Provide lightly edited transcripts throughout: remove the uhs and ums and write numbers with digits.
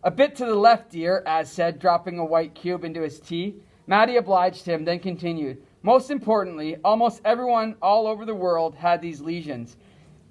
A bit to the left, dear, Az said, dropping a white cube into his tea. Maddie obliged him, then continued. Most importantly, almost everyone all over the world had these lesions.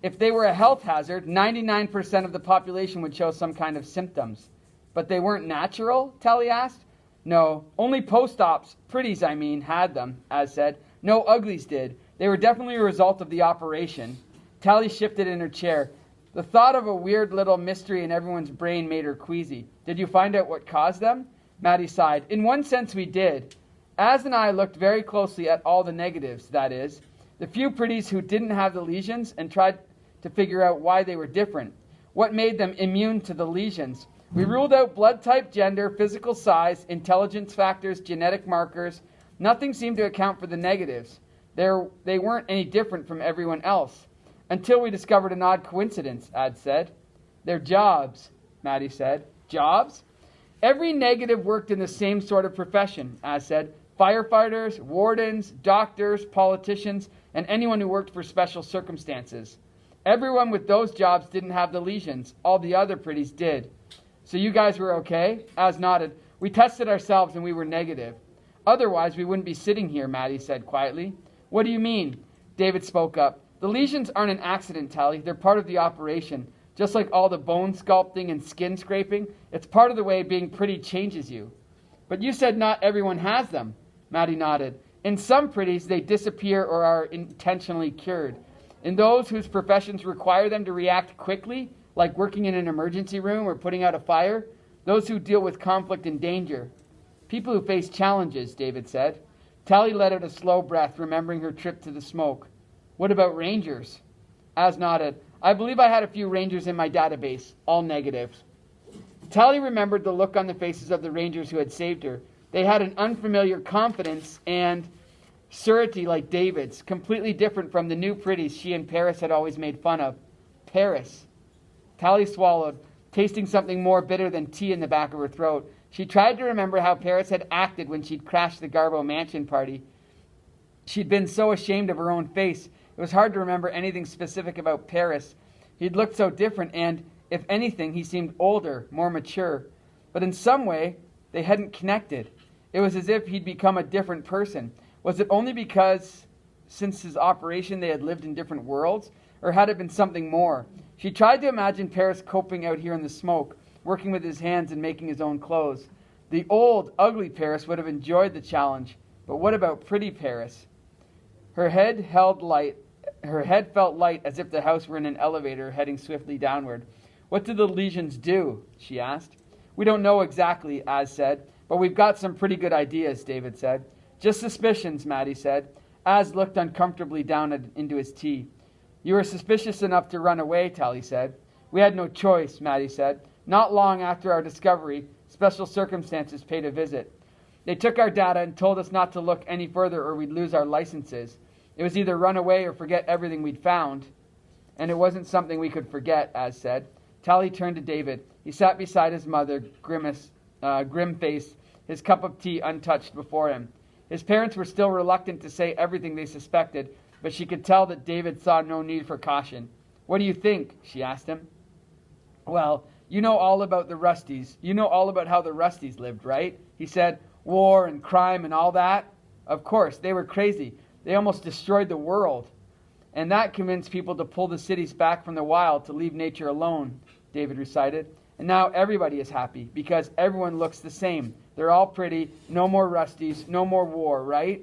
If they were a health hazard, 99% of the population would show some kind of symptoms. But they weren't natural, Tally asked. No, only post-ops, pretties I mean, had them, Az said. No uglies did. They were definitely a result of the operation. Tally shifted in her chair. The thought of a weird little mystery in everyone's brain made her queasy. Did you find out what caused them? Maddie sighed. In one sense we did. Az and I looked very closely at all the negatives, that is. The few pretties who didn't have the lesions and tried to figure out why they were different. What made them immune to the lesions? We ruled out blood type, gender, physical size, intelligence factors, genetic markers. Nothing seemed to account for the negatives. They weren't any different from everyone else. Until we discovered an odd coincidence, Az said. Their jobs, Maddie said. Jobs? Every negative worked in the same sort of profession, Az said. Firefighters, wardens, doctors, politicians, and anyone who worked for special circumstances. Everyone with those jobs didn't have the lesions. All the other pretties did. So you guys were okay? Az nodded. We tested ourselves and we were negative. Otherwise, we wouldn't be sitting here, Maddie said quietly. What do you mean? David spoke up. The lesions aren't an accident, Tally. They're part of the operation. Just like all the bone sculpting and skin scraping, it's part of the way being pretty changes you. But you said not everyone has them. Maddie nodded. In some pretties, they disappear or are intentionally cured. In those whose professions require them to react quickly, like working in an emergency room or putting out a fire, those who deal with conflict and danger. People who face challenges, David said. Tally let out a slow breath, remembering her trip to the smoke. What about rangers? Az nodded. I believe I had a few rangers in my database, all negatives. Tally remembered the look on the faces of the rangers who had saved her. They had an unfamiliar confidence and surety like David's, completely different from the new pretties she and Paris had always made fun of. Paris. Tally swallowed, tasting something more bitter than tea in the back of her throat. She tried to remember how Paris had acted when she'd crashed the Garbo mansion party. She'd been so ashamed of her own face. It was hard to remember anything specific about Paris. He'd looked so different and, if anything, he seemed older, more mature. But in some way, they hadn't connected. It was as if he'd become a different person. Was it only because, since his operation, they had lived in different worlds? Or had it been something more? She tried to imagine Paris coping out here in the smoke, working with his hands and making his own clothes. The old, ugly Paris would have enjoyed the challenge. But what about pretty Paris? Her head felt light as if the house were in an elevator heading swiftly downward. What did the lesions do? She asked. We don't know exactly, Az said, but we've got some pretty good ideas, David said. Just suspicions, Maddie said. Az looked uncomfortably down into his tea. You were suspicious enough to run away, Tally said. We had no choice, Maddie said. Not long after our discovery, special circumstances paid a visit. They took our data and told us not to look any further or we'd lose our licenses. It was either run away or forget everything we'd found. And it wasn't something we could forget, Az said. Tally turned to David. He sat beside his mother, grim-faced, his cup of tea untouched before him. His parents were still reluctant to say everything they suspected, but she could tell that David saw no need for caution. What do you think? She asked him. Well, you know all about the Rusties. You know all about how the Rusties lived, right? He said, war and crime and all that. Of course, they were crazy. They almost destroyed the world. And that convinced people to pull the cities back from the wild to leave nature alone, David recited. And now everybody is happy because everyone looks the same. They're all pretty, no more Rusties, no more war, right?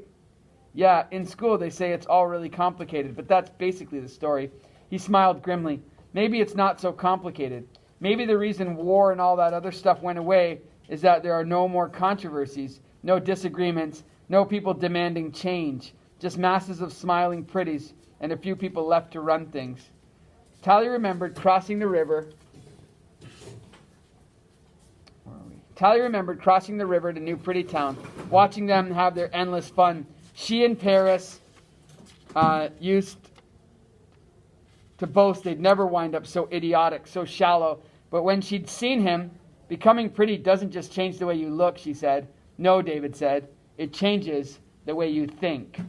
Yeah, in school they say it's all really complicated, but that's basically the story. He smiled grimly. Maybe it's not so complicated. Maybe the reason war and all that other stuff went away is that there are no more controversies, no disagreements, no people demanding change, just masses of smiling pretties and a few people left to run things. Tally remembered crossing the river. Tally remembered crossing the river to New Pretty Town, watching them have their endless fun. She and Paris used to boast they'd never wind up so idiotic, so shallow. But when she'd seen him, becoming pretty doesn't just change the way you look, she said. No, David said. It changes the way you think.